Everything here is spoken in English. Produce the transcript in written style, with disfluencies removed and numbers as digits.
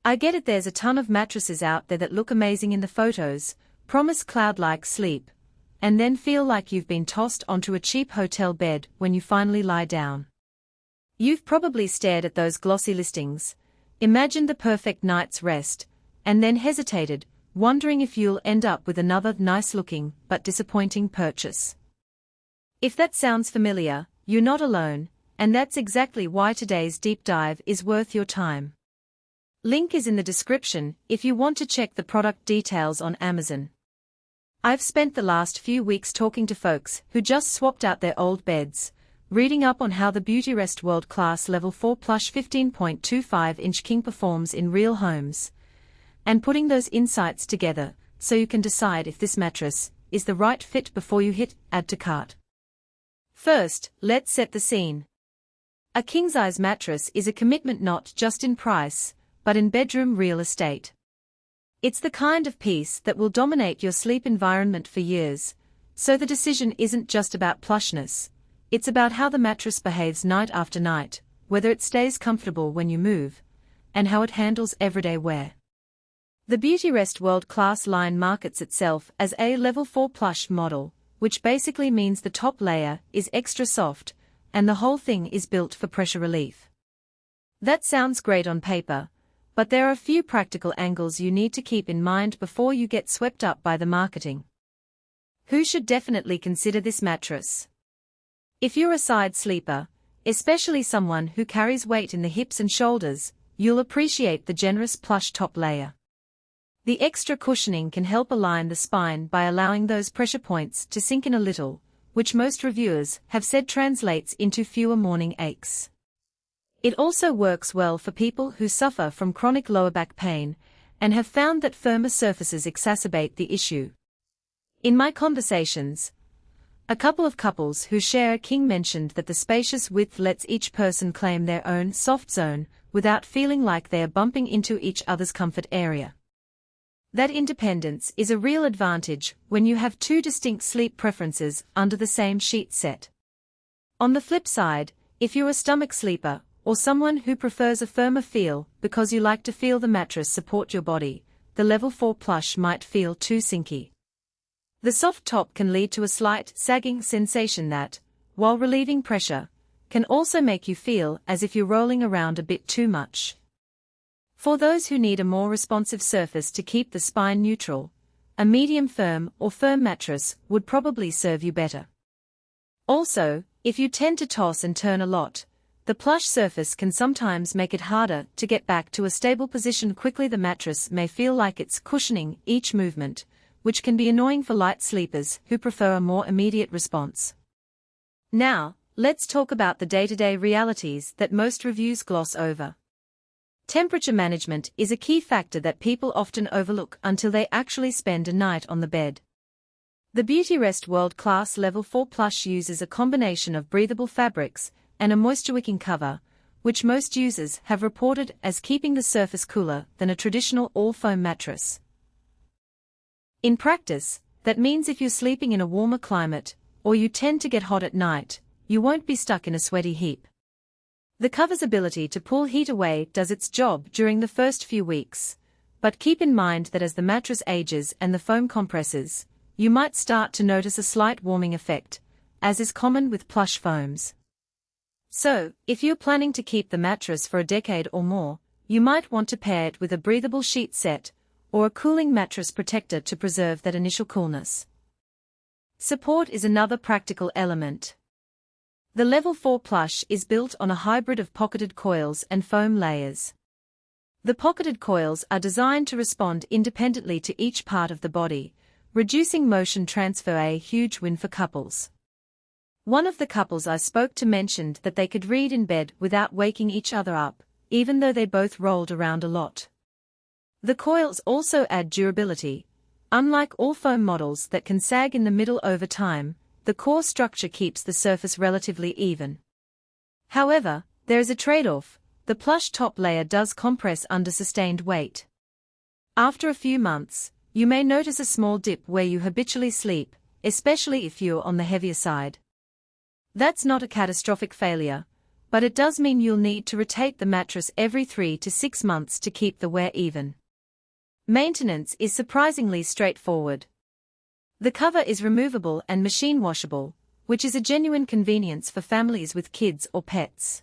I get it, there's a ton of mattresses out there that look amazing in the photos, promise cloud-like sleep, and then feel like you've been tossed onto a cheap hotel bed when you finally lie down. You've probably stared at those glossy listings, imagined the perfect night's rest, and then hesitated, wondering if you'll end up with another nice-looking but disappointing purchase. If that sounds familiar, you're not alone, and that's exactly why today's deep dive is worth your time. Link is in the description if you want to check the product details on Amazon. I've spent the last few weeks talking to folks who just swapped out their old beds, reading up on how the Beautyrest world-class Level 4 Plush 15.25-inch king performs in real homes, and putting those insights together so you can decide if this mattress is the right fit before you hit add to cart. First, let's set the scene. A king-size mattress is a commitment not just in price, but in bedroom real estate. It's the kind of piece that will dominate your sleep environment for years, so the decision isn't just about plushness, it's about how the mattress behaves night after night, whether it stays comfortable when you move, and how it handles everyday wear. The Beautyrest world-class line markets itself as a Level 4 Plush model, which basically means the top layer is extra soft, and the whole thing is built for pressure relief. That sounds great on paper, but there are a few practical angles you need to keep in mind before you get swept up by the marketing. Who should definitely consider this mattress? If you're a side sleeper, especially someone who carries weight in the hips and shoulders, you'll appreciate the generous plush top layer. The extra cushioning can help align the spine by allowing those pressure points to sink in a little, which most reviewers have said translates into fewer morning aches. It also works well for people who suffer from chronic lower back pain and have found that firmer surfaces exacerbate the issue. In my conversations, a couple of couples who share a king mentioned that the spacious width lets each person claim their own soft zone without feeling like they are bumping into each other's comfort area. That independence is a real advantage when you have two distinct sleep preferences under the same sheet set. On the flip side, if you're a stomach sleeper, or someone who prefers a firmer feel because you like to feel the mattress support your body, the Level 4 Plush might feel too sinky. The soft top can lead to a slight sagging sensation that, while relieving pressure, can also make you feel as if you're rolling around a bit too much. For those who need a more responsive surface to keep the spine neutral, a medium firm or firm mattress would probably serve you better. Also, if you tend to toss and turn a lot, the plush surface can sometimes make it harder to get back to a stable position quickly. The mattress may feel like it's cushioning each movement, which can be annoying for light sleepers who prefer a more immediate response. Now, let's talk about the day-to-day realities that most reviews gloss over. Temperature management is a key factor that people often overlook until they actually spend a night on the bed. The Beautyrest world-class Level 4 Plush uses a combination of breathable fabrics and a moisture-wicking cover, which most users have reported as keeping the surface cooler than a traditional all-foam mattress. In practice, that means if you're sleeping in a warmer climate, or you tend to get hot at night, you won't be stuck in a sweaty heap. The cover's ability to pull heat away does its job during the first few weeks, but keep in mind that as the mattress ages and the foam compresses, you might start to notice a slight warming effect, as is common with plush foams. So, if you're planning to keep the mattress for a decade or more, you might want to pair it with a breathable sheet set, or a cooling mattress protector to preserve that initial coolness. Support is another practical element. The Level 4 Plush is built on a hybrid of pocketed coils and foam layers. The pocketed coils are designed to respond independently to each part of the body, reducing motion transfer, a huge win for couples. One of the couples I spoke to mentioned that they could read in bed without waking each other up, even though they both rolled around a lot. The coils also add durability. Unlike all foam models that can sag in the middle over time, the core structure keeps the surface relatively even. However, there is a trade-off: the plush top layer does compress under sustained weight. After a few months, you may notice a small dip where you habitually sleep, especially if you're on the heavier side. That's not a catastrophic failure. but it does mean you'll need to rotate the mattress every 3 to 6 months to keep the wear even. Maintenance is surprisingly straightforward. The cover is removable and machine washable, which is a genuine convenience for families with kids or pets.